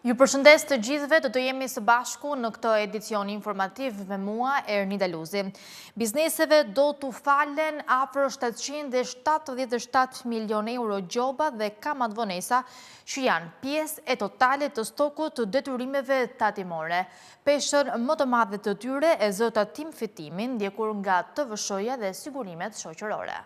Ju përshëndes të gjithëve, do të jemi së bashku në këtë edicion informativ me mua, Ernida Luzi. Bizneseve do të falen afër 777 milion euro gjoba dhe kamat vonesa që janë pjesë e totalit të stokut të detyrimeve tatimore. Peshën më të madhe të tyre e zë Tatim Fitimin, ndjekur nga TVSH-ja dhe sigurimet shoqërore.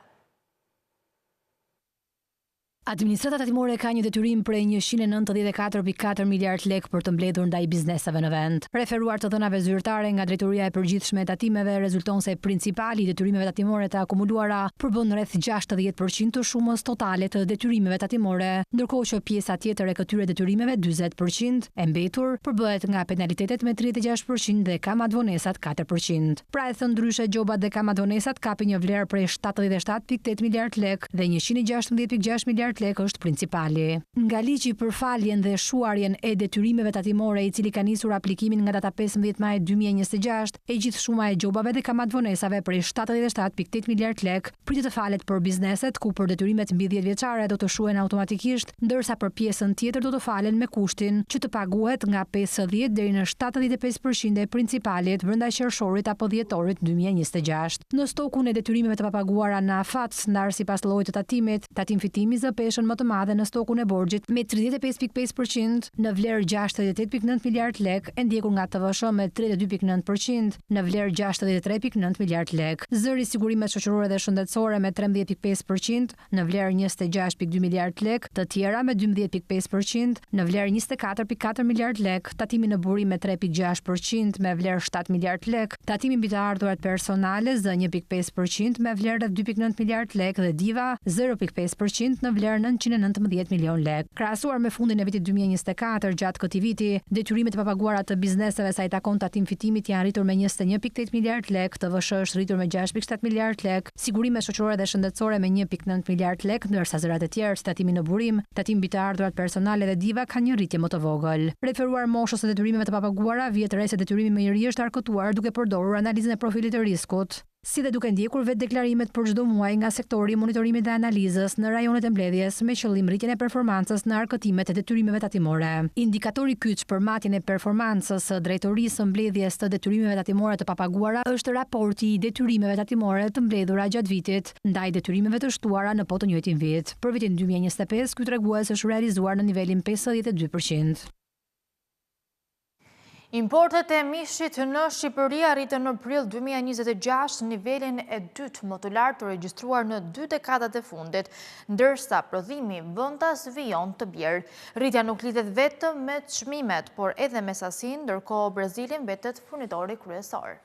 Administrata tatimore ka një detyrim prej 194.4 miliard lek për të mbledhur ndaj bizneseve në vend. Referuar të dhënave zyrtare nga Drejtoria e Përgjithshme e Tatimeve, rezulton se principali i detyrimeve tatimore të akumuluara përbën rreth 60% të shumës totale të detyrimeve tatimore, ndërkohë që pjesa tjetër e këtyre detyrimeve 40% e mbetur përbëhet nga penalitetet me 36% dhe kamat vonesat 4%. Pra e thënë ndryshe, gjobat dhe kamat vonesat kapin një vlerë prej 77.8 miliard lek dhe 116.6 miliard lek është principali. Nga ligji për faljen dhe shuarjen e detyrimeve tatimore, i cili ka nisur aplikimin nga data 15 maj 2026, e gjithë shuma e gjobave dhe kamat vonesave prej 77.8 miliard lek pritet të falet për bizneset ku për detyrimet mbi 10 vjeçare do të shuhen automatikisht, ndërsa për pjesën tjetër do të falen me kushtin që të paguhet nga 50 deri në 75% e principalit brenda qershorit apo dhjetorit 2026. Në stokun e detyrimeve të papaguara në afat, ndar sipas llojit të tatimit, Tatim Fitimi zë peshën më të madhe në stokun e borxhit me 35.5% në vlerë 68.9 miliard lek, e ndjekur nga TVSH me 32.9% në vlerë 63.9 miliard lek. Zëri sigurimet shoqërore dhe shëndetësore me 13.5% në vlerë 26.2 miliard lek, të tjera me 12.5% në vlerë 24.4 miliard lek, tatimi në burim me 3.6% me vlerë 7 miliard lek, tatimi mbi të ardhurat personale zë 1.5% me vlerë 2.9 miliard lek dhe diva 0.5% në vlerë 919 milion lek. Krahasuar me fundin e vitit 2024, gjatë këtij viti, detyrimet e papaguara të bizneseve sa i takon Tatim Fitimit janë rritur me 21.8 miliard lek, TVSH është rritur me 6.7 miliard lek, sigurimet shoqërore dhe shëndetësore me 1.9 miliard lek, ndërsa zërat e tjerë si tatimi në burim, tatim mbi të ardhurat personale dhe diva kanë një rritje më të vogël. Referuar moshës së detyrimeve të papaguara, vjet re se detyrimi më i ri është arkëtuar duke përdorur analizën e profilit të riskut, si dhe duke ndjekur vetë deklarimet për çdo muaj nga sektori i monitorimit dhe analizës në rajonet e mbledhjes me qëllim rritjen e performancës në arkëtimet e detyrimeve tatimore. Indikatori kyç për matjen e performancës së Drejtorisë së Mbledhjes të Detyrimeve Tatimore të Papaguara është raporti i detyrimeve tatimore të mbledhura gjatë vitit ndaj detyrimeve të shtuara në po të njëjtin vit. Për vitin 2025, ky tregues është realizuar në nivelin 52%. Importet e mishit në Shqipëri arritën në prill 2026 nivelin e dytë më të lartë të regjistruar në 2 dekadat e fundit, ndërsa prodhimi vendas vijon të bjerë. Rritja nuk lidhet vetëm me çmimet, por edhe me sasinë, ndërkohë Brazili mbetet furnitori kryesor.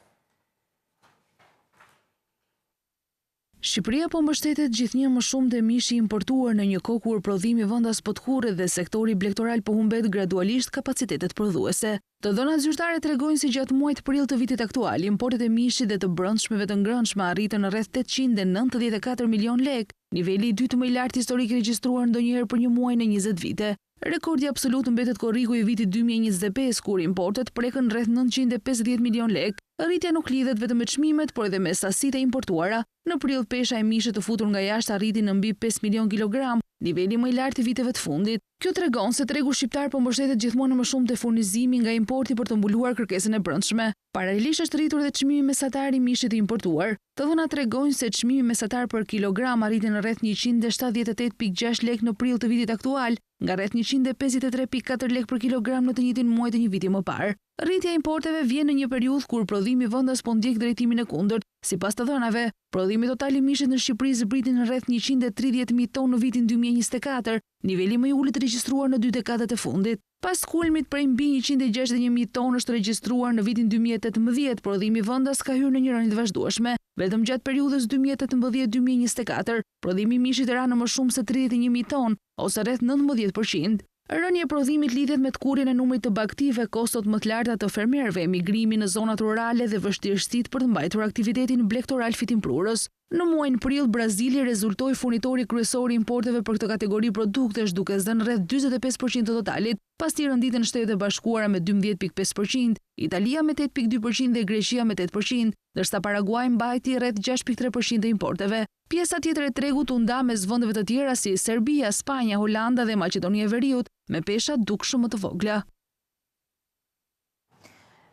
Shqipëria po mbështetet gjithnjë më shumë te mishi importuar në një kohë kur prodhimi vendas po të kurrë dhe sektori blegtoral po humbet gradualisht kapacitetet prodhuese. Të dhënat zyrtare tregojnë se gjatë muajit prill të vitit aktual, importet e mishit dhe të brendshmeve të ngrënshme arritën në rreth 894 milion lek, niveli i dytë më i lartë historik regjistruar ndonjëherë për një muaj në 20 vite. Rekordi absolut mbetet korriku i vitit 2025, kur importet prekën rreth 950 milion lek. Rritja nuk lidhet vetëm me çmimet, por edhe me sasitë e importuara. Në prill pesha e mishit të futur nga jashtë arriti në mbi 5 milion kilogram, niveli më i lartë i viteve të fundit. Kjo tregon se tregu shqiptar po mbështetet gjithmonë më shumë te furnizimi nga importi për të mbuluar kërkesën e brendshme. Paralelisht është rritur edhe çmimi mesatar i mishit të importuar. Të dhënat tregojnë se çmimi mesatar për kilogram arriti në rreth 178.6 lek në prill të vitit aktual, nga rreth 153.4 lek për kilogram në të njëjtin muaj të një viti më parë. Rritja e importeve vjen në një periudhë kur prodhimi vendas po ndjek drejtimin e kundërt. Sipas të dhënave, prodhimi total i mishit në Shqipëri zbriti në rreth 130.000 tonë në vitin 2024, niveli më i ulët regjistruar në 2 dekadat e fundit. Pas kulmit prej mbi 161.000 tonë është regjistruar në vitin 2018, prodhimi vendas ka hyrë në një rënje të vazhdueshme. Vetëm gjatë periudhës 2018-2024, prodhimi i mishit ra në më shumë se 31.000 tonë, ose rreth 19%. Rënja e prodhimit lidhet me tkurrjen e numrit të bagtive, kostot më të larta të fermerëve, emigrimi në zonat rurale dhe vështirësitë për të mbajtur aktivitetin blegtoral fitimprurës. Në muajin prill, Brazili rezultoi furnitori kryesor i importeve për këtë kategori produktesh, duke dhënë rreth 45% të totalit, pasi renditen Shtetet e Bashkuara me 12.5%, Italia me 8.2% dhe Greqia me 8%, ndërsa Paraguay mbajti rreth 6.3% e importeve. Pjesa tjetër e tregut u nda mes vendeve të tjera si Serbia, Spanja, Holanda dhe Maqedonia e Veriut, me pesha dukshëm më të vogla.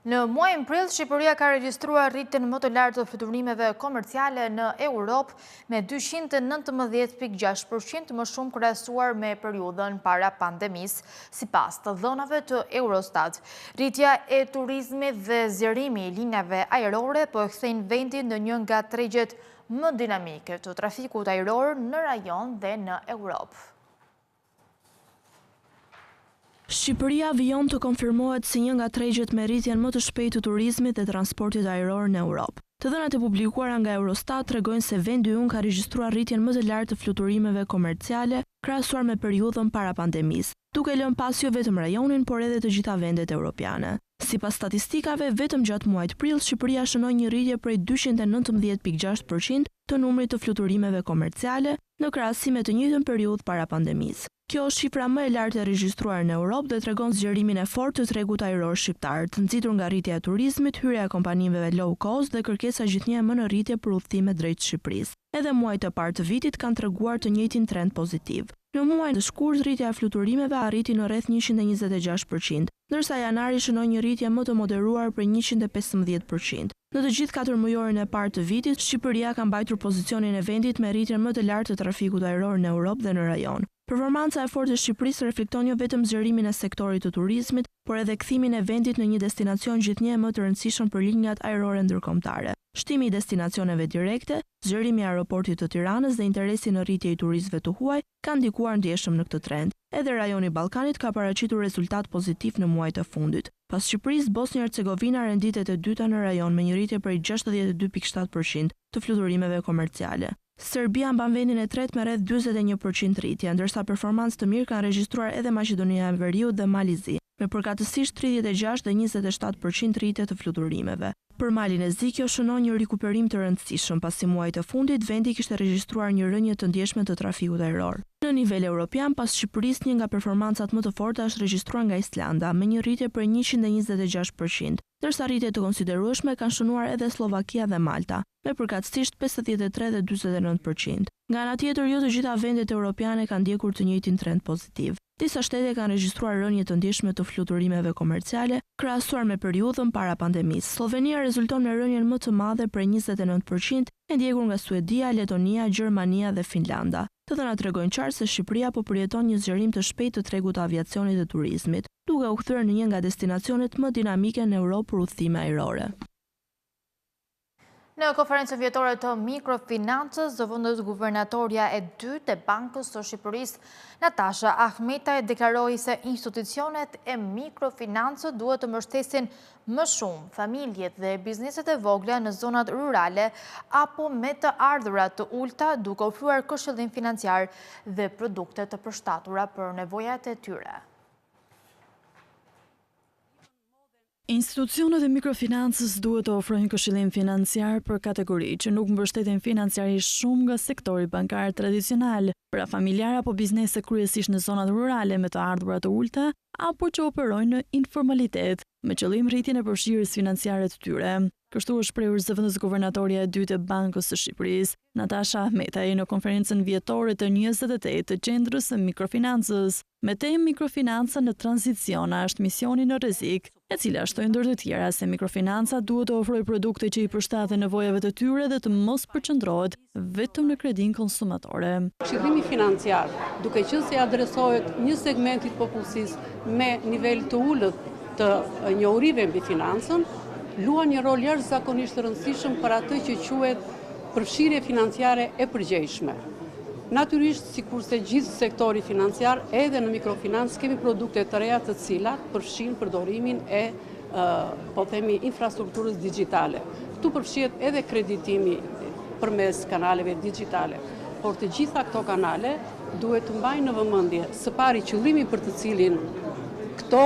Në muajin prill, Shqipëria ka regjistruar rritjen më të lartë të fluturimeve komerciale në Europë me 219.6% më shumë krahasuar me periudhën para pandemisë, sipas të dhënave të Eurostat. Rritja e turizmit dhe zgjerimi i linjave ajrore po e kthejnë vendin në një nga tregjet më dinamike të trafikut ajror në rajon dhe në Europë. Shqipëria vijon të konfirmohet si një nga tregjet me rritjen më të shpejtë të turizmit dhe transportit ajror në Europë. Të dhënat e publikuara nga Eurostat tregojnë se vendi ynë ka regjistruar rritjen më të lartë të fluturimeve komerciale krahasuar me periudhën para pandemisë, duke lënë pas jo vetëm rajonin, por edhe të gjitha vendet europiane. Sipas statistikave, vetëm gjatë muajit prill, Shqipëria shënoi një rritje prej 219.6% të numrit të fluturimeve komerciale në krahasim me të njëjtën periudhë para pandemisë. Kjo është shifra më e lartë e regjistruar në Europë dhe tregon zgjerimin e fortë të tregut ajror shqiptar, të nxitur nga rritja e turizmit, hyrja e kompanive low cost dhe kërkesa gjithnjë më në rritje për udhëtime drejt Shqipërisë. Edhe muajt e parë të vitit kanë treguar të njëjtin trend pozitiv. Në muajin e shkurt, rritja e fluturimeve arriti në rreth 126%, ndërsa janari shënoi një rritje më të moderuar për 115%. Në të gjithë 4 mujorin e parë të vitit, Shqipëria ka mbajtur pozicionin e vendit me rritjen më të lartë të trafikut ajror në Europë dhe në rajon. Performanca e fortë e Shqipërisë reflekton jo vetëm zgjerimin e sektorit të turizmit, por edhe kthimin e vendit në një destinacion gjithnjë më të rëndësishëm për linjat ajrore ndërkombëtare. Shtimi i destinacioneve direkte, zgjerimi i aeroportit të Tiranës dhe interesi në rritje i turistëve të huaj kanë ndikuar ndjeshëm në këtë trend. Edhe rajoni Ballkanit ka paraqitur rezultat pozitiv në muajt e fundit. Pas Shqipërisë, Bosnia-Hercegovina renditet e dyta në rajon me një rritje prej 62.7% të fluturimeve komerciale. Serbia mban vendin e tretë me rreth 41% rritje, ndërsa performancë të mirë kanë regjistruar edhe Maqedonia e Veriut dhe Malizi, me përkatësisht 36 dhe 27% rritje të fluturimeve. Për Malin e Zi, kjo shënon një rikuperim të rëndësishëm, pasi muajt e fundit vendi kishte regjistruar një rënje të ndjeshme të trafikut ajror. Në nivel europian, pas Shqipërisë, një nga performancat më të forta është regjistruar nga Islanda, me një rritje për 126%, ndërsa rritje të konsiderueshme kanë shënuar edhe Slovakia dhe Malta, me përkatësisht 53 dhe 49%. Nga ana tjetër, jo të gjitha vendet europiane kanë ndjekur të njëjtin trend pozitiv. Disa shtete kanë regjistruar rënje të ndjeshme të fluturimeve komerciale, krahasuar me periudhën para pandemisë. Slovenia rezulton me rënjen më të madhe prej 29%, e ndjekur nga Suedia, Letonia, Gjermania dhe Finlanda. Të dhënat tregojnë qartë se Shqipëria po përjeton një zgjerim të shpejtë të tregut të aviacionit dhe turizmit, duke u kthyer në një nga destinacionet më dinamike në Europë për udhëtime ajrore. Në konferencën vjetore të mikrofinancës, zëvendës guvernatorja e dytë e Bankës së Shqipërisë, Natasha Ahmetaj, deklaroi se institucionet e mikrofinancës duhet të mbështesin më shumë familjet dhe bizneset e vogla në zonat rurale apo me të ardhurat të ulta, duke ofruar këshillim financiar dhe produkte të përshtatura për nevojat e tyre. Institucionet e mikrofinancës duhet të ofrojnë këshillim financiar për kategori që nuk mbështeten financiarisht shumë nga sektori bankar tradicional, pra familjar apo biznese kryesisht në zonat rurale me të ardhurat të ulta, apo që operojnë në informalitet, me qëllim rritjen e përfshirjes financiare të tyre. Kështu është shprehur zëvendës guvernatorja e dytë e Bankës së Shqipërisë, Natasha Ahmetaj, në konferencën vjetore të 28 të Qendrës së Mikrofinancës, me temë Mikrofinanca në tranzicion është misioni në rrezik, e cila shtoi ndër të tjera se mikrofinanca duhet të ofrojë produkte që i përshtaten nevojave të tyre dhe të mos përqendrohet vetëm në kredin konsumatore. Këshillimi financiar, duke qenë se adresohet një segmentit popullsisë me nivel të ulët të njohurive mbi financën, luan një rol jashtëzakonisht të rëndësishëm për atë që quhet përfshirje financiare e përgjegjshme. Natyrisht, sikurse gjithë sektori financiar, edhe në mikrofinancë kemi produkte të reja të cilat përfshin përdorimin e infrastrukturës digjitale. Këtu përfshihet edhe kreditimi përmes kanaleve digjitale, por të gjitha këto kanale duhet të mbajnë në vëmendje së pari qëllimi për të cilin këto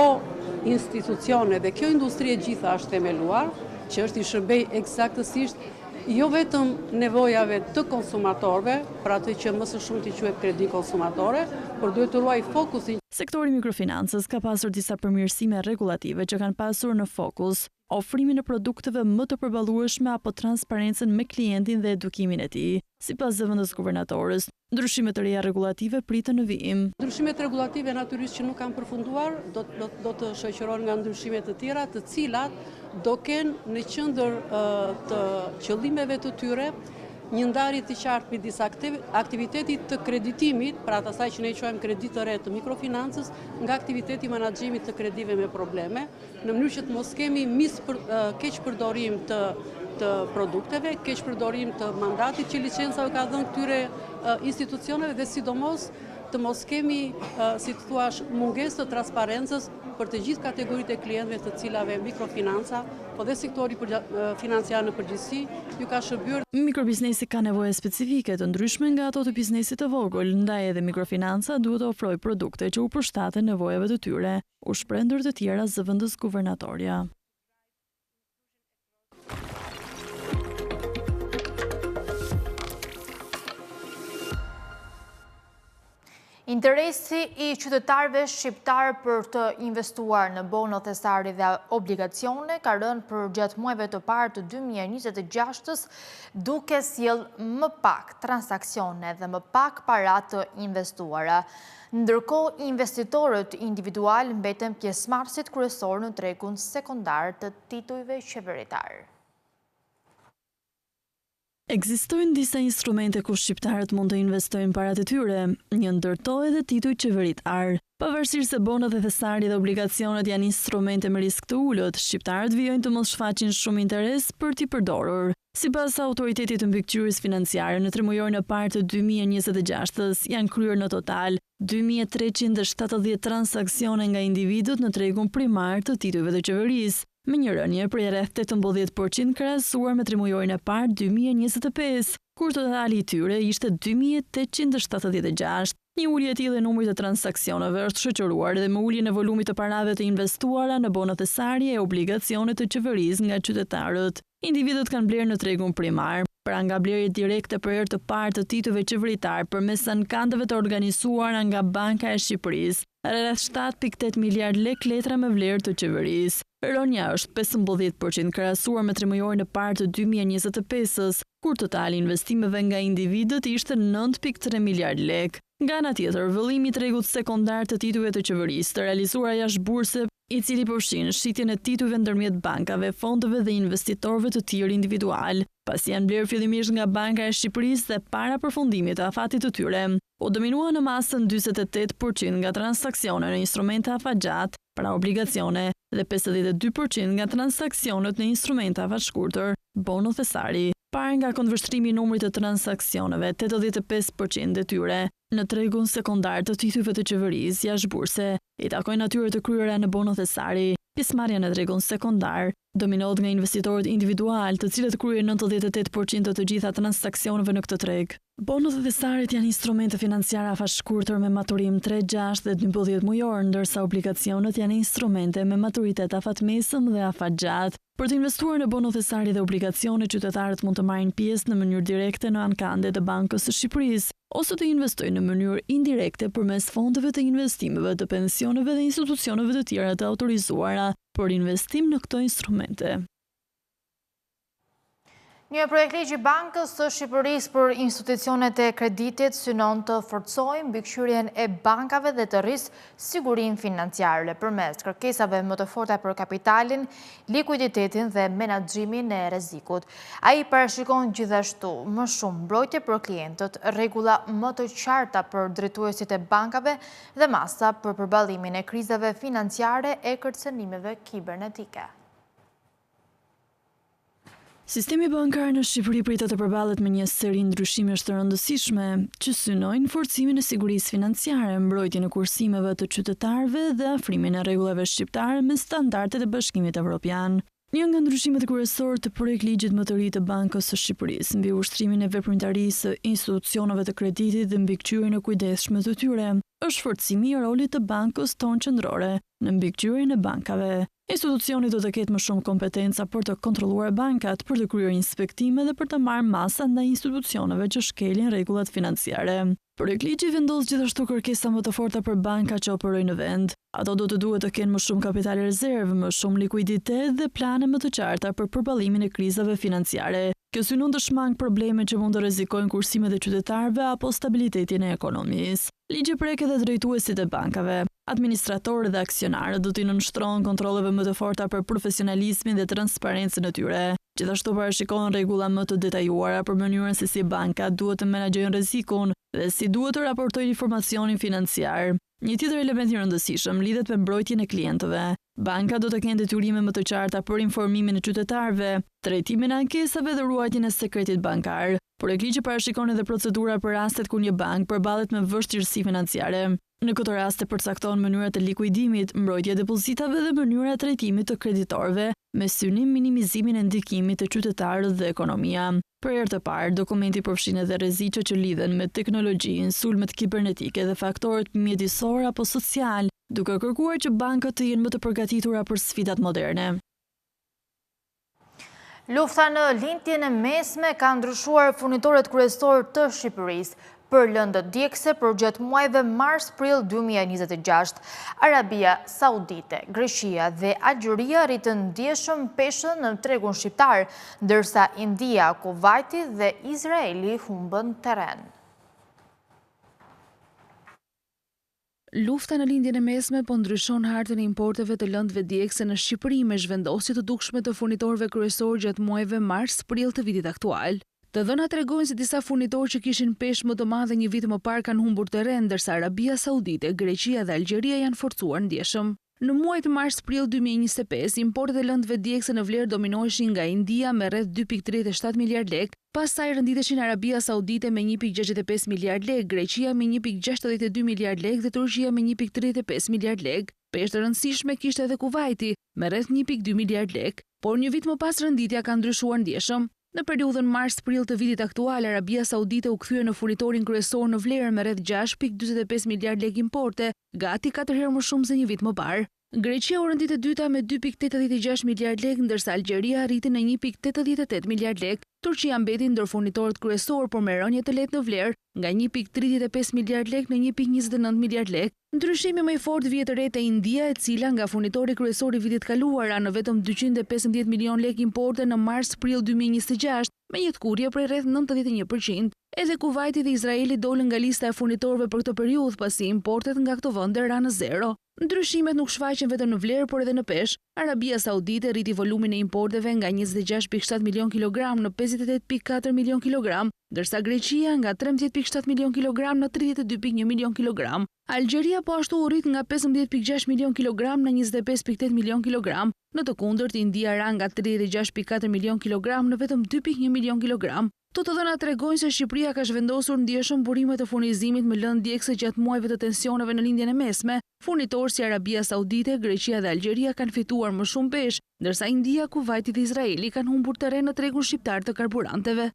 institucione dhe kjo industri e gjitha është themeluar, që është i shërbej eksaktësisht jo vetëm nevojave të konsumatorëve, për atë që më së shumti quhet kredi konsumatore, por duhet të ruaj fokusin. Sektori mikrofinancës ka pasur disa përmirësime rregullative që kanë pasur në fokus ofrimin e produkteve më të përballueshme apo transparencën me klientin dhe edukimin e tij. Sipas zëvendës guvernatorës, ndryshimet të reja rregullative priten në vijim. Ndryshimet rregullative natyrisht që nuk kanë përfunduar, do të shoqërohen nga ndryshime të tjera, të cilat do kenë në qendër të qëllimeve të tyre një ndarje të qartë midis aktivitetit të kreditimit, pra të asaj që ne quajmë kredit të re të mikrofinancës, nga aktiviteti menaxhimit të kredive me probleme, në mënyrë që të mos kemi keq përdorim të produkteve, keq përdorim të mandatit që licenca ka dhënë këtyre institucioneve dhe sidomos të mos kemi, si të thuash, mungesë të transparencës për të gjithë kategoritë e klientëve të cilave mikrofinanca, po dhe sektori financiar në përgjithësi ju ka shërbyer. Mikrobiznesi ka nevoje specifike të ndryshme nga ato të biznesit të vogël, ndaj edhe mikrofinanca duhet të ofrojë produkte që u përshtaten nevojave të tyre, u shpreh ndër të tjera zëvendës guvernatorja. Interesi i qytetarëve shqiptar për të investuar në bono thesari dhe obligacione ka rënë për gjatë muajve të parë të 2026-s, duke sjellë më pak transaksione dhe më pak para të investuara. Ndërkohë, investitorët individual mbeten pjesëmarrësit kryesor në tregun sekondar të titujve qeveritar. Ekzistojnë disa instrumente ku shqiptarët mund të investojnë parat e tyre, një ndër to edhe tituj qeveritar. Pavarësisht se bonat e thesari dhe obligacionet janë instrumente me risk të ulët, shqiptarët vijojnë të mos shfaqin shumë interes për t'i përdorur. Sipas autoritetit të mbikëqyrjes financiare, në tremujorin e parë të 2026-s janë kryer në total 2370 transaksione nga individët në tregun primar të titujve të qeverisë, me një rënje prej rreth 18% krahasuar me tremujorin e parë 2025, kur totali i tyre ishte 2876. Një ulje e tillë e numrit të transaksioneve është shoqëruar dhe me uljen e volumit të parave të investuara në bona thesari e obligacione të qeverisë nga qytetarët. Individët kanë blerë në tregun primar, pra nga blerjet direkte për herë të parë të titujve qeveritar përmes ankandeve të organizuara nga Banka e Shqipërisë, rreth 7.8 miliard lek letra me vlerë të qeverisë. Rënja është 15% krahasuar me tremujorin e parë të 2025-s, kur totali investimeve nga individët ishte 9.3 miliard lek. Nga ana tjetër, vëllimi i tregut sekondar të titujve të qeverisë të realizuar jashtë burse, i cili përfshin shitjen e titujve ndërmjet bankave, fondeve dhe investitorëve të tjerë individual, pasi janë blerë fillimisht nga Banka e Shqipërisë dhe para përfundimit të afatit të tyre, u dominua në masën 48% nga transaksionet në instrumente afatgjat, pra obligacione, dhe 52% nga transaksionet në instrumente afatshkurtër, bono thesari. Parë nga konvështrimi i numrit të transaksioneve, 85% e tyre në tregun sekondar të titujve të qeverisë jashtë burse i takojnë natyre të kryera në bono thesari. Pjesëmarrja në tregun sekondar dominohet nga investitorët individual, të cilët kryejnë 98% të gjitha transaksioneve në këtë treg. Bonot dhe thesarit janë instrumente financiare afashshkurtër me maturim 3, 6 dhe 12 mujor, ndërsa obligacionet janë instrumente me maturitet afatmesëm dhe afatgjat. Për të investuar në bono thesari dhe obligacione, qytetarët mund të marrin pjesë në mënyrë direkte në ankande të Bankës së Shqipërisë, ose të investojnë në mënyrë indirekte përmes fondeve të investimeve, të pensioneve dhe institucioneve të tjera të autorizuara për investim në këto instrumente. Një projekt ligji Bankës së Shqipërisë për institucionet e kreditit synon të forcojë mbikëqyrjen e bankave dhe të rrisë sigurinë financiare përmes kërkesave më të forta për kapitalin, likuiditetin dhe menaxhimin e rrezikut. Ai parashikon gjithashtu më shumë mbrojtje për klientët, rregulla më të qarta për drejtuesit e bankave dhe masa për përballimin e krizave financiare e kërcënimeve kibernetike. Sistemi bankar në Shqipëri pritet të përballet me një seri ndryshimesh të rëndësishme që synojnë forcimin e sigurisë financiare, mbrojtjen e kursimeve të qytetarëve dhe afrimin e rregullave shqiptare me standardet e Bashkimit Evropian. Një nga ndryshimet kryesore të projektligjit më të ri të Bankës së Shqipërisë mbi ushtrimin e veprimtarisë së institucioneve të kreditit dhe mbikëqyrjen e kujdesshme të tyre është forcimi i rolit të Bankës tonë qendrore në mbikëqyrjen e bankave. Institucioni do të ketë më shumë kompetenca për të kontrolluar bankat, për të kryer inspektime dhe për të marrë masa ndaj institucioneve që shkelin rregullat financiare. Projektligji vendos gjithashtu kërkesa më të forta për banka që operojnë në vend. Ato do të duhet të kenë më shumë kapital rezervë, më shumë likuiditet dhe plane më të qarta për përballimin e krizave financiare. Kjo synon të shmang probleme që mund të rrezikojnë kursimet e qytetarëve apo stabilitetin e ekonomisë. Ligji prek edhe drejtuesit e bankave. Administratorët dhe aksionarët do t'i nënshtrohen kontrolleve më të forta për profesionalizmin dhe transparencën e tyre. Gjithashtu parashikohen rregulla më të detajuara për mënyrën se si bankat duhet të menaxhojnë rrezikun dhe si duhet të raportojnë informacionin financiar. Një tjetër element i rëndësishëm lidhet me mbrojtjen e klientëve. Banka do të kenë detyrime më të qarta për informimin e qytetarëve, trajtimin e ankesave dhe ruajtjen e sekretit bankar. Projektligji parashikon edhe procedura për rastet kur një bank përballet me vështirësi financiare. Në këtë rast e përcakton mënyrat e likuidimit, mbrojtja e depozitave dhe mënyra e trajtimit të kreditorëve, me synim minimizimin e ndikimit të qytetarët dhe ekonomia. Për herë të parë, dokumenti përfshin edhe rreziqe që lidhen me teknologjinë, sulmet kibernetike dhe faktorët mjedisor apo social, duke kërkuar që bankët të jenë më të përgatitura për sfidat moderne. Lufta në lindjen e mesme ka ndryshuar furnitorët kryesorë të Shqipërisë. Për lëndët djegëse për gjatë muajve mars-prill 2026, Arabia Saudite, Greqia dhe Algjeria rritën ndjeshëm peshën në tregun shqiptar, ndërsa India, Kuvajti dhe Izraeli humbën terren. Lufta në lindjen e mesme po ndryshon hartën e importeve të lëndëve djegëse në Shqipëri me zhvendosje të dukshme të furnitorëve kryesorë gjatë muajve mars-prill të vitit aktual. Të dhënat tregojnë se disa furnitorë që kishin peshë më të madhe një vit më parë kanë humbur terren, ndërsa Arabia Saudite, Greqia dhe Algjeria janë forcuar ndjeshëm. Në muajt mars-prill 2025, importet e lëndëve djegëse në vlerë dominoheshin nga India me rreth 2.37 miliard lek, pastaj rënditeshin Arabia Saudite me 1.65 miliard lek, Greqia me 1.62 miliard lek dhe Turqia me 1.35 miliard lek. Peshë të rëndësishme kishte edhe Kuvajti me rreth 1.2 miliard lek, por një vit më pas rënditja ka ndryshuar ndjeshëm. Në periudhën mars-prill të vitit aktual, Arabia Saudite u kthye në furnitorin kryesor në vlerë me rreth 6.45 miliard lek importe, gati 4 herë më shumë se një vit më parë. Greqia u rëndit e dyta me 2.86 miliard lek, ndërsa Algjeria arriti në 1.88 miliard lek. Turqia mbeti ndër furnitorët kryesor, por me rënje të lehtë në vlerë, nga 1.35 miliard lek në 1.29 miliard lek. Ndryshimi më i fortë vjet re te India, e cila nga furnitori kryesor i vitit kaluar ra në vetëm 215 milion lek importe në mars-prill 2026, me një tkurje prej rreth 91%. Edhe Kuvajti dhe Izraeli dolën nga lista e furnitorëve për këtë periudhë, pasi importet nga këto vende ra në zero. Ndryshimet nuk shfaqen vetëm në vlerë, por edhe në peshë. Arabia Saudite rriti volumin e importeve nga 26.7 milion kilogram në 58.4 milion kilogram, ndërsa Greqia nga 13.7 milion kilogram në 32.1 milion kilogram. Algjeria po ashtu u rrit nga 15.6 milion kilogram në 25.8 milion kilogram. Në të kundërt, India ra nga 36.4 milion kilogram në vetëm 2.1 milion kilogram. Të dhënat tregojnë se Shqipëria ka zhvendosur ndjeshëm burimet e furnizimit me lëndë djegëse gjatë muajve të tensioneve në lindjen e mesme. Furnitorë si Arabia Saudite, Greqia dhe Algjeria kanë fituar më shumë peshë, ndërsa India, Kuvajti dhe Izraeli kanë humbur terren në tregun shqiptar të karburanteve.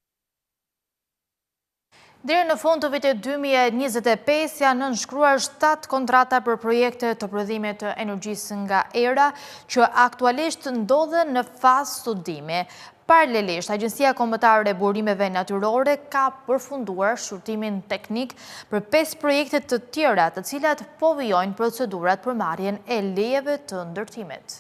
Deri në fund të vitit 2025 janë nënshkruar 7 kontrata për projekte të prodhimit të energjisë nga era, që aktualisht ndodhen në fazë studimi. Paralelisht, Agjencia Kombëtare e Burimeve Natyrore ka përfunduar shqyrtimin teknik për 5 projekte të tjera, të cilat po vijojnë procedurat për marrjen e lejeve të ndërtimit.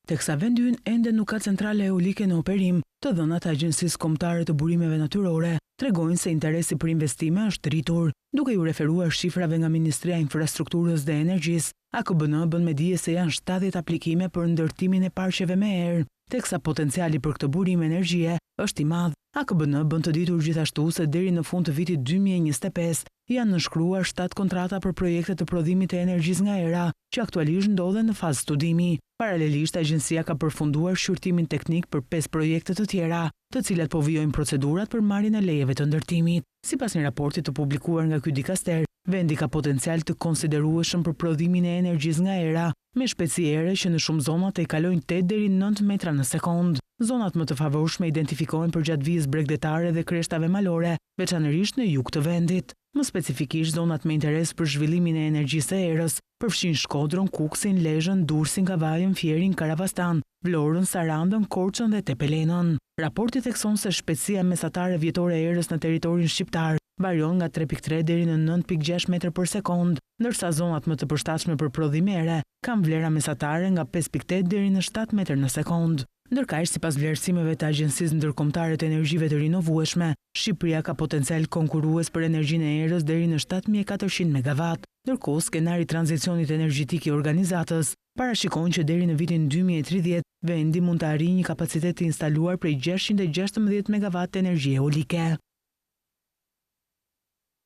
Teksa vendi ynë ende nuk ka centrale eolike në operim, të dhënat e Agjencisë Kombëtare të Burimeve Natyrore tregojnë se interesi për investime është rritur, duke ju referuar shifrave nga Ministria e Infrastrukturës dhe Energjisë. AKBN bën me dije se janë 70 aplikime për ndërtimin e parqeve me erë, teksa potenciali për këtë burim energjie është i madh. AKBN bën të ditur gjithashtu se deri në fund të vitit 2025 janë nënshkruar 7 kontrata për projekte të prodhimit të energjisë nga era, që aktualisht ndodhen në fazë studimi. Paralelisht, agjencia ka përfunduar shqyrtimin teknik për 5 projekte të tjera, të cilat po vijojnë procedurat për marrjen e lejeve të ndërtimit. Sipas një raporti të publikuar nga ky dikaster, vendi ka potencial të konsiderueshëm për prodhimin e energjisë nga era, me shpejtësi ere që në shumë zonat e kalojnë 8 deri 9 metra në sekond. Zonat më të favorshme identifikohen për gjatëvijës bregdetare dhe krishtave malore, veçanërisht në jug të vendit. më specifikisht zonat me interes për zhvillimin e energjisë së erës, përfshin Shkodrën, Kuksin, Lezhën, Durrësin, Kavajën, Fierin, Karavastan, Vlorën, Sarandën, Korçën dhe Tepelenën. Raporti thekson se shpejtësia mesatare vjetore e erës në territorin shqiptar varion nga 3.3 deri në 9.6 metër për sekond, ndërsa zonat më të përshtatshme për prodhim ere kanë vlera mesatare nga 5.8 deri në 7 metër në sekond. Ndërkaq, sipas vlerësimeve të Agjencisë Ndërkombëtare të Energjive të Rinovueshme, Shqipëria ka potencial konkurrues për energjinë e erës deri në 7400 MW. Ndërkohë, skenari i tranzicionit energjetik i organizatës parashikon që deri në vitin 2030 vendi mund të arrijë një kapacitet të instaluar prej 616 MW energji eolike.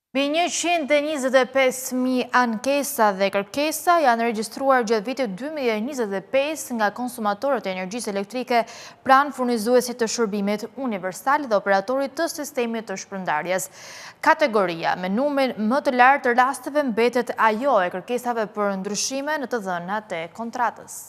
Mbi 125.000 ankesa dhe kërkesa janë regjistruar gjatë vitit 2025 nga konsumatorët e energjisë elektrike pranë furnizuesit të shërbimit universal dhe operatorit të sistemit të shpërndarjes. Kategoria me numrin më të lartë të rasteve mbetet ajo e kërkesave për ndryshime në të dhënat e kontratës.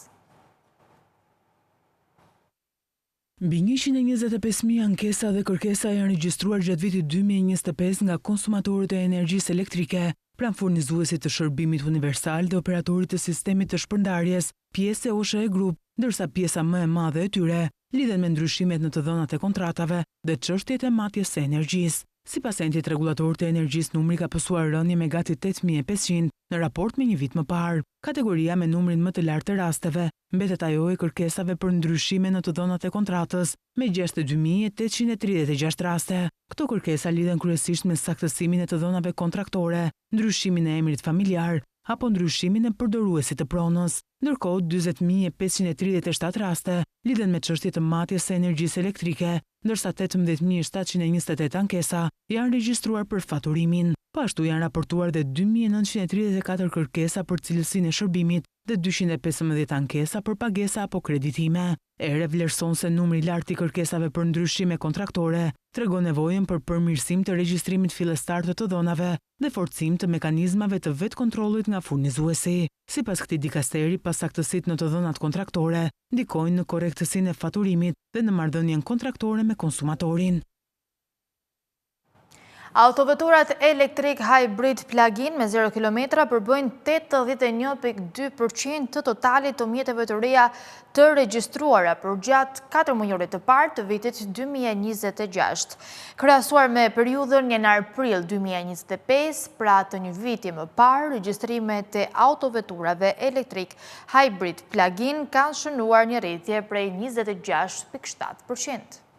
Mbi 125.000 ankesa dhe kërkesa janë regjistruar gjatë vitit 2025 nga konsumatorët e energjisë elektrike, pranë furnizuesit të shërbimit universal dhe operatorit të sistemit të shpërndarjes, pjesë e OSHE Group, ndërsa pjesa më e madhe e tyre lidhen me ndryshimet në të dhënat e kontratave dhe çështjet e matjes së energjisë. Sipas entit regulator të energjisë, numri ka pësuar rënje me gati 8.500 në raport me një vit më parë. Kategoria me numrin më të lartë të rasteve mbetet ajo e kërkesave për ndryshime në të dhënat e kontratës me 62.836 raste. Këto kërkesa lidhen kryesisht me saktësimin e të dhënave kontraktore, ndryshimin e emrit familjar apo ndryshimin e përdoruesit të pronës. Ndërkohë, 40.537 raste lidhen me çështje të matjes së energjisë elektrike, ndërsa 18.728 ankesa janë regjistruar për faturimin. Po ashtu janë raportuar dhe 2.934 kërkesa për cilësinë e shërbimit dhe 215 ankesa për pagesa apo kreditime. Ere vlerëson se numri i lartë i kërkesave për ndryshime kontraktore tregon nevojën për përmirësim të regjistrimit fillestar të dhënave dhe forcim të mekanizmave të vetë kontrollit nga furnizuesi. Sipas këtij dikasteri, pasaktësitë në të dhënat kontraktore ndikojnë në korrektësinë e faturimit dhe në marrëdhënien kontraktore me konsumatorin. Autoveturat elektrik hybrid plug-in me 0 km përbëjnë 81.2% të totalit të mjeteve të reja të regjistruara për gjatë 4 mujorit të parë të vitit 2026. Krahasuar me periudhën janar-prill 2025, pra të një viti më parë, regjistrimet e autoveturave elektrik hybrid plug-in kanë shënuar një rritje prej 26.7%.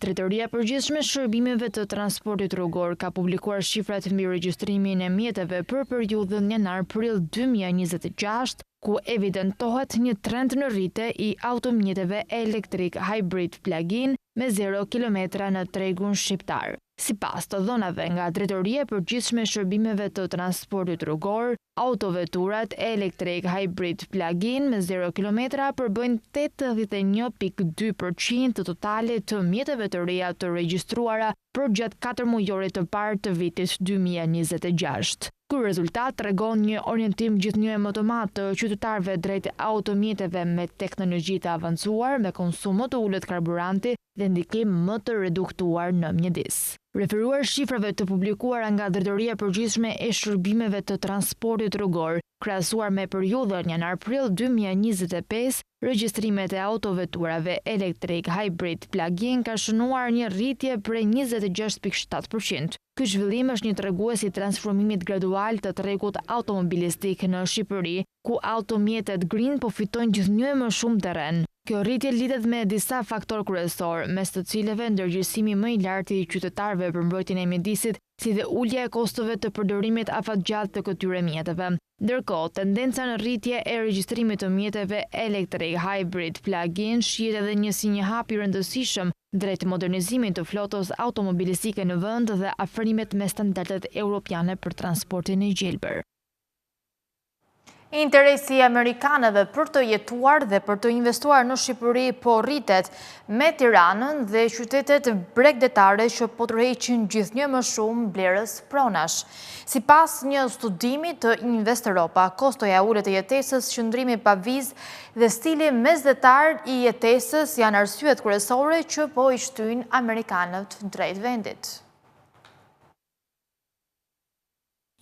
Drejtoria e Përgjithshme e Shërbimeve të Transportit Rrugor ka publikuar shifrat mbi regjistrimin e mjeteve për periudhën janar-prill 2026, ku evidentohet një trend në rritje i automjeteve elektrik hybrid plug-in me 0 km në tregun shqiptar. Sipas të dhënave nga Drejtoria e Përgjithshme e Shërbimeve të Transportit Rrugor, autoveturat elektrik hybrid plug-in me 0 km përbëjnë 81.2% të totalit të mjeteve të reja të regjistruara për gjatë 4 mujorit të parë të vitit 2026. Ky rezultat tregon një orientim gjithnjë më të madh të qytetarëve drejt automjeteve me teknologji të avancuar, me konsum më të ulët karburanti dhe ndikim më të reduktuar në mjedis. Referuar shifrave të publikuara nga Drejtoria e Përgjithshme e Shërbimeve të Transportit Rrugor, krahasuar me periudhën janar-prill 2025, regjistrimet e autoveturave elektrik hybrid plug-in ka shënuar një rritje prej 26.7%. Ky zhvillim është një tregues i transformimit gradual të tregut automobilistik në Shqipëri, ku automjetet green po fitojnë gjithnjë më shumë terren. Kjo rritje lidhet me disa faktorë kryesor, mes të cilëve ndërgjegjësimi më i lartë i qytetarëve për mbrojtjen e mjedisit, si dhe ulja e kostove të përdorimit afatgjatë të këtyre mjeteve. Ndërkohë, tendenca në rritje e regjistrimit të mjeteve elektrik hybrid plug-in shihet edhe një si një hap i rëndësishëm drejt modernizimit të flotës automobilistike në vend dhe afrimet me standardet europiane për transportin e gjelbër. Interesi amerikanëve për të jetuar dhe për të investuar në Shqipëri po rritet me Tiranën dhe qytetet bregdetare që po tërheqin gjithnjë më shumë blerës pronash. Sipas një studimi të Invest Europa, kostoja ulët e jetesës, qëndrimi pa vizë dhe stili mesdhetar i jetesës janë arsyet kryesore që po i shtyjnë amerikanët drejt vendit.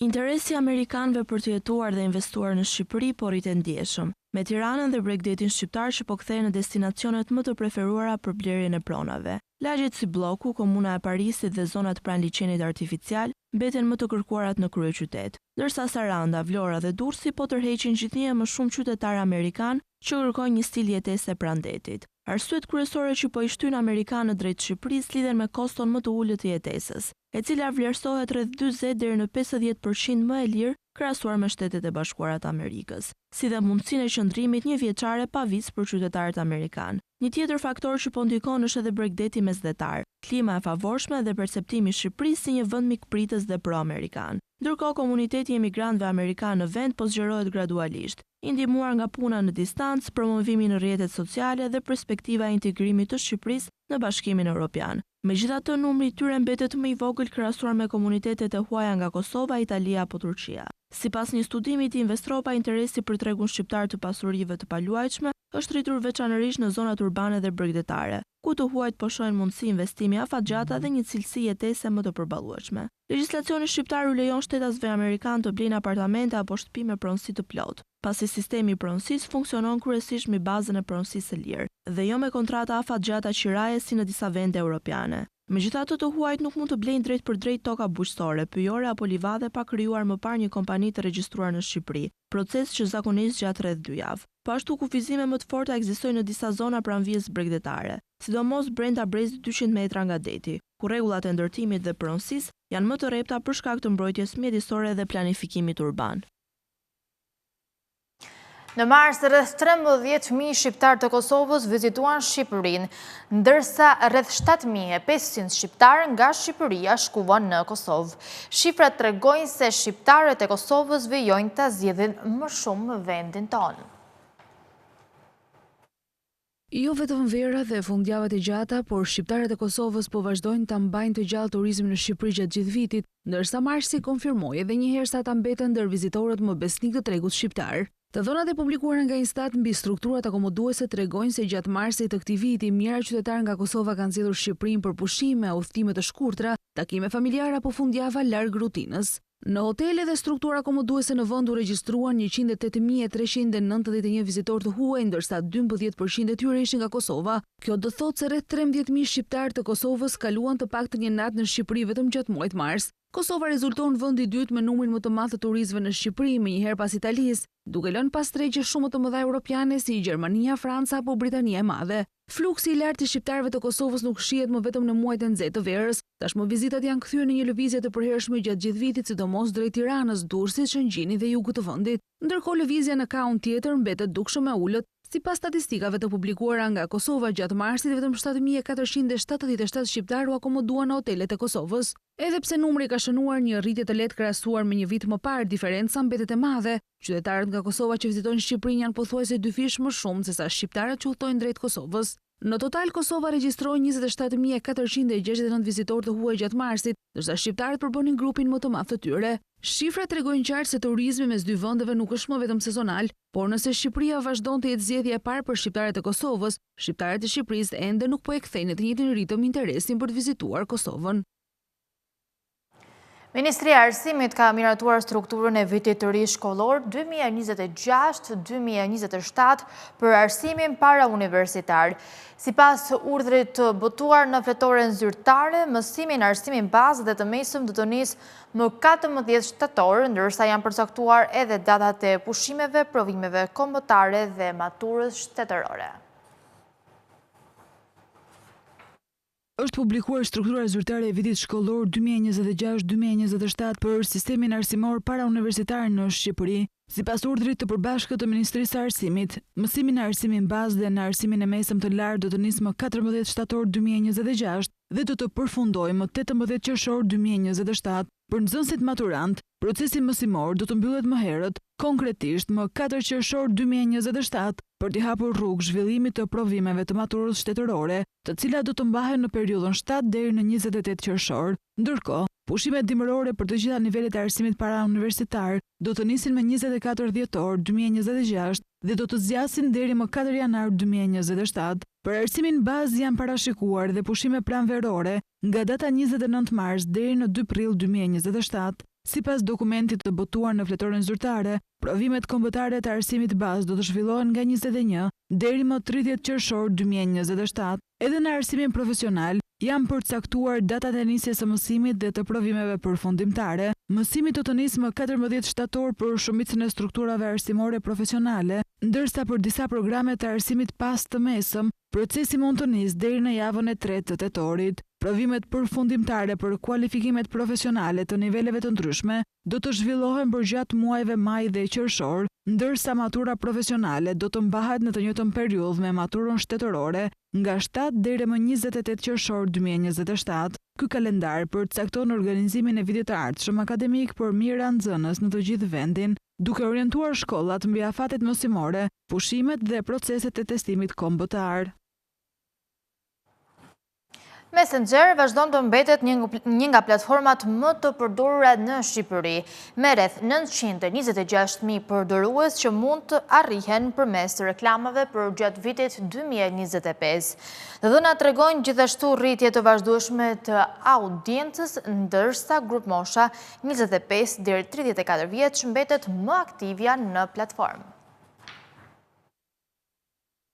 Interesi amerikanëve për të jetuar dhe investuar në Shqipëri po rritet ndjeshëm, me Tiranën dhe bregdetin shqiptar që po kthehen në destinacionet më të preferuara për blerjen e pronave. Lagjet si Bloku, komuna e Parisit dhe zonat pranë liçenit artificial mbeten më të kërkuarat në kryeqytet, ndërsa Saranda, Vlora dhe Durrësi po tërheqin gjithnjë më shumë qytetarë amerikan që kërkojnë një stil jetese pranë detit. Arsyet kryesore që po i shtyn amerikanët drejt Shqipërisë lidhen me koston më të ulët të jetesës, e cila vlerësohet rreth 40 deri në 50% më e lirë krahasuar me Shtetet e Bashkuara të Amerikës, si dhe mundësinë e qëndrimit një vjeçare pa vizë për qytetarët amerikanë. Një tjetër faktor që po ndikon është edhe bregdeti mesdhetar, klima e favorshme dhe perceptimi i Shqipërisë si një vend mikpritës dhe pro-amerikan. Ndërkohë komuniteti i emigrantëve amerikanë në vend po zgjerohet gradualisht, i ndihmuar nga puna në distancë, promovimi në rrjetet sociale dhe perspektiva e integrimit të Shqipërisë në Bashkimin Evropian. Megjithatë, numri i tyre mbetet më i vogël krahasuar me komunitetet e huaja nga Kosova, Italia apo Turqia. Sipas një studimi të Invest Europa, interesi për tregun shqiptar të pasurive të paluajtshme është rritur veçanërisht në zonat urbane dhe bregdetare, ku të huajt po shohin mundësi investimi afatgjata dhe një cilësi jetese më të përballueshme. Legjislacioni shqiptar u lejon shtetasve amerikanë të blejnë apartamente apo shtëpi me pronësi të plotë, pasi sistemi i pronësisë funksionon kryesisht mbi bazën e pronësisë së lirë dhe jo me kontrata afatgjata qiraje si në disa vende europiane. Megjithatë, të huajt nuk mund të blejnë drejt për drejt toka bujqësore, pyjore apo livade pa krijuar më parë një kompani të regjistruar në Shqipëri, proces që zakonisht gjatë rreth 2 javë. Po ashtu kufizime më të forta ekzistojnë në disa zona pranë vijës bregdetare, sidomos brenda brezit 200 metra nga deti, ku rregullat e ndërtimit dhe pronësisë janë më të rrepta për shkak të mbrojtjes mjedisore dhe planifikimit urban. Në mars, rreth 13.000 shqiptar të Kosovës vizituan Shqipërinë, ndërsa rreth 7.500 shqiptar nga Shqipëria shkuan në Kosovë. Shifrat tregojnë se shqiptarët e Kosovës vijojnë ta zgjidhin më shumë vendin tonë. Jo vetëm vera dhe fundjavët e gjata, por shqiptarët e Kosovës po vazhdojnë ta mbajnë të gjallë turizmin në Shqipëri gjatë gjithë vitit, ndërsa marsi konfirmoi edhe një herë sa ta mbeten ndër vizitorët më besnik të tregut shqiptar. Të dhënat e publikuara nga Instat mbi strukturat akomoduese tregojnë se gjatë marsit të këtij viti mijëra qytetarë nga Kosova kanë zgjedhur Shqipërinë për pushime, udhëtime të shkurtra, takime familjare apo fundjava larg rutinës. Në hotele dhe struktura akomoduese në vend u regjistruan 108.391 vizitorë të huaj, ndërsa 12% e tyre ishin nga Kosova. Kjo do thotë se rreth 13.000 shqiptarë të Kosovës kaluan të paktën një natë në Shqipëri vetëm gjatë muajit mars. Kosova rezulton vendi i dytë me numrin më të madh të turistëve në Shqipëri, menjëherë pas Italisë, duke lënë pas tregje shumë të mëdha europiane si Gjermania, Franca apo Britania e Madhe. Fluksi i lartë i shqiptarëve të Kosovës nuk shihet më vetëm në muajt e nxehtë të verës, tashmë vizitat janë kthyer në një lëvizje të përhershme gjatë gjithë vitit, sidomos drejt Tiranës, Durrësit, Shëngjinit dhe jugut të vendit. Ndërkohë lëvizja në kaun tjetër mbetet dukshëm e ulët. Sipas statistikave të publikuara nga Kosova gjatë marsit, vetëm 7.477 shqiptarë u akomoduan në hotelet e Kosovës. Edhe pse numri ka shënuar një rritje të lehtë krahasuar me një vit më parë, diferenca mbetet e madhe. Qytetarët nga Kosova që vizitojnë Shqipërinë janë pothuajse 2 fish më shumë se sa shqiptarët që udhtojnë drejt Kosovës. Në total, Kosova regjistroi 27.469 vizitorë të huaj gjatë marsit, ndërsa shqiptarët përbonin grupin më të madh të tyre. Shifrat tregojnë qartë se turizmi mes dy vendeve nuk është më vetëm sezonal, por nëse Shqipëria vazhdon të jetë zgjedhja e parë për shqiptarët e Kosovës, shqiptarët e Shqipërisë ende nuk po e kthejnë në të njëjtin ritëm interesin për të vizituar Kosovën. Ministria e Arsimit ka miratuar strukturën e vitit të ri shkollor 2026-2027 për arsimin parauniversitar. Sipas urdhrit të botuar në fletoren zyrtare, mësimi në arsimin bazë dhe të mesëm do të nisë më 14 shtator, ndërsa janë përcaktuar edhe datat e pushimeve, provimeve kombëtare dhe maturës shtetërore. Është publikuar struktura zyrtare e vitit shkollor 2026-2027 për sistemin arsimor parauniversitar në Shqipëri. Sipas urdhrit të përbashkët të Ministrisë së Arsimit, mësimi në arsimin bazë dhe në arsimin e mesëm të lartë do të nisë më 14 shtator 2026 dhe do të përfundojë më 18 qershor 2027. Për nxënësit maturant, procesi mësimor do të mbyllet më herët, konkretisht më 4 qershor 2027, për t'i hapur rrugë zhvillimit të provimeve të maturës shtetërore, të cilat do të mbahen në periudhën 7 deri në 28 qershor, ndërkohë pushimet dimërore për të gjitha nivelet e arsimit parauniversitar do të nisin me 24 dhjetor 2026 dhe do të zgjasin deri më 4 janar 2027. Për arsimin bazë janë parashikuar dhe pushime pranverore nga data 29 mars deri në 2 prill 2027. Sipas dokumentit të botuar në fletoren zyrtare, provimet kombëtare të arsimit bazë do të zhvillohen nga 21 deri më 30 qershor 2027. Edhe në arsimin profesional, janë përcaktuar datat e nisjes së mësimit dhe të provimeve përfundimtare. Mësimi do të nisë më 14 shtator për shumicën e strukturave arsimore profesionale, ndërsa për disa programe të arsimit pas të mesëm, procesi mund të nisë deri në javën e 3 të tetorit. Provimet përfundimtare për kualifikimet profesionale të niveleve të ndryshme do të zhvillohen për gjatë muajve maj dhe qershor, ndërsa matura profesionale do të mbahet në të njëjtën periudhë me maturën shtetërore nga 7 deri më 28 qershor 2027. Ky kalendar përcakton organizimin e vitit të ardhshëm akademik për mira nxënës në të gjithë vendin, duke orientuar shkollat mbi afatet mësimore, pushimet dhe proceset e testimit kombëtar. Messenger vazhdon të mbetet një nga platformat më të përdorura në Shqipëri, me rreth 926.000 përdorues që mund të arrihen përmes reklamave për gjatë vitit 2025. Dhënat tregojnë gjithashtu rritje të vazhdueshme të audiencës, ndërsa grup mosha 25 deri 34 vjeç mbetet më aktivja në platformë.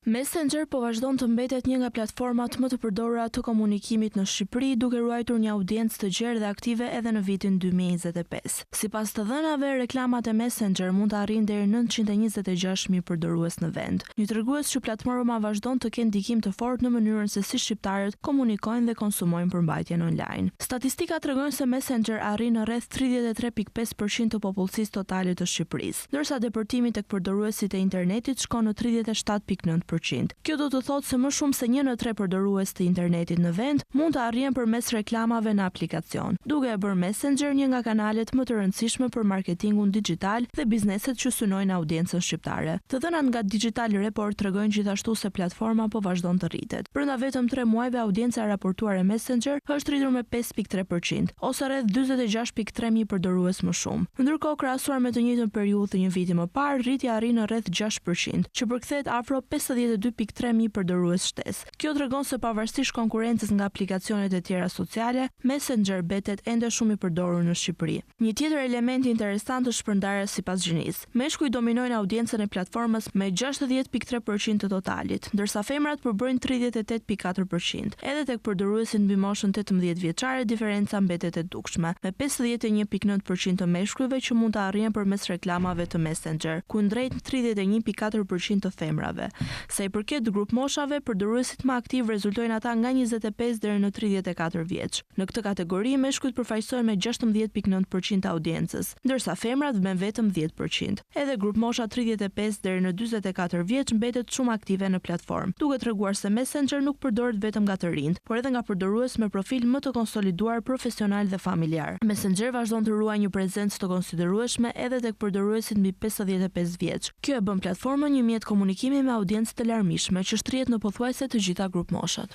Messenger po vazhdon të mbetet një nga platformat më të përdorura të komunikimit në Shqipëri, duke ruajtur një audiencë të gjerë dhe aktive edhe në vitin 2025. Sipas të dhënave, reklamat e Messenger mund të arrijnë deri 926.000 përdorues në vend. Një tregues që platforma vazhdon të kenë ndikim të fortë në mënyrën se si shqiptarët komunikojnë dhe konsumojnë përmbajtjen online. Statistikat tregojnë se Messenger arrin në rreth 33.5% të popullsisë totale të Shqipërisë, ndërsa depërtimi tek përdoruesit e internetit shkon në 37.9%. Kjo do të thotë se më shumë se 1 në 3 përdorues të internetit në vend mund të arrihen përmes reklamave në aplikacion, duke e bërë Messenger një nga kanalet më të rëndësishme për marketingun digjital dhe bizneset që synojnë audiencën shqiptare. Të dhënat nga Digital Report tregojnë gjithashtu se platforma po vazhdon të rritet. Brenda vetëm 3 muajve audienca e raportuar e Messenger është rritur me 5.3%, ose rreth 46.3 mijë përdorues më shumë. Ndërkohë, krahasuar me të njëjtën periudhë të një viti më parë, rritja arrin në rreth 6%, që përkthehet afro 52.3 mijë përdorues shtesë. Kjo tregon se pavarësisht konkurrencës nga aplikacionet e tjera sociale, Messenger betet ende shumë i përdorur në Shqipëri. Një tjetër element interesant është shpërndarja sipas gjinisë. Meshkujt dominojnë audiencën e platformës me 60.3% të totalit, ndërsa femrat përbërjnë 38.4%. Edhe tek përdoruesit mbi moshën 18 vjeçare, diferenca mbetet e dukshme, me 51.9% të meshkujve që mund të arrihen përmes reklamave të Messenger, kundrejt 31.4% të femrave. Sa i përket grup moshave, përdoruesit më aktiv rezultojnë ata nga 25 deri në 34 vjeç. Në këtë kategori, meshkujt përfaqësohen me 16.9% të audiencës, ndërsa femrat me vetëm 10%. Edhe grup mosha 35 deri në 44 vjeç mbetet shumë aktive në platformë, duke treguar se Messenger nuk përdoret vetëm nga të rinjt, por edhe nga përdorues me profil më të konsoliduar profesional dhe familjar. Messenger vazhdon të ruajë një prezencë të konsiderueshme edhe tek përdoruesit mbi 55 vjeç. Kjo e bën platformën një mjet komunikimi me audiencë të larmishme që shtrihet në pothuajse të gjitha grup moshat.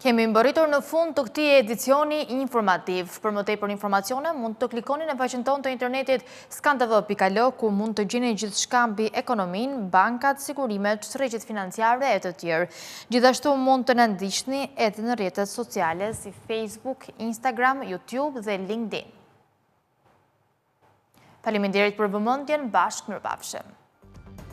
Kemi mbërritur në fund të këtij edicioni informativ. Për më tepër informacione mund të klikoni në faqen tonë të internetit skantv.al, ku mund të gjeni gjithçka mbi ekonominë, bankat, sigurimet, tërheqjet financiare e të tjerë. Gjithashtu mund të na ndiqni edhe në rrjetet sociale si Facebook, Instagram, YouTube dhe LinkedIn. Faleminderit për vëmendjen, bashkë mirëpafshim.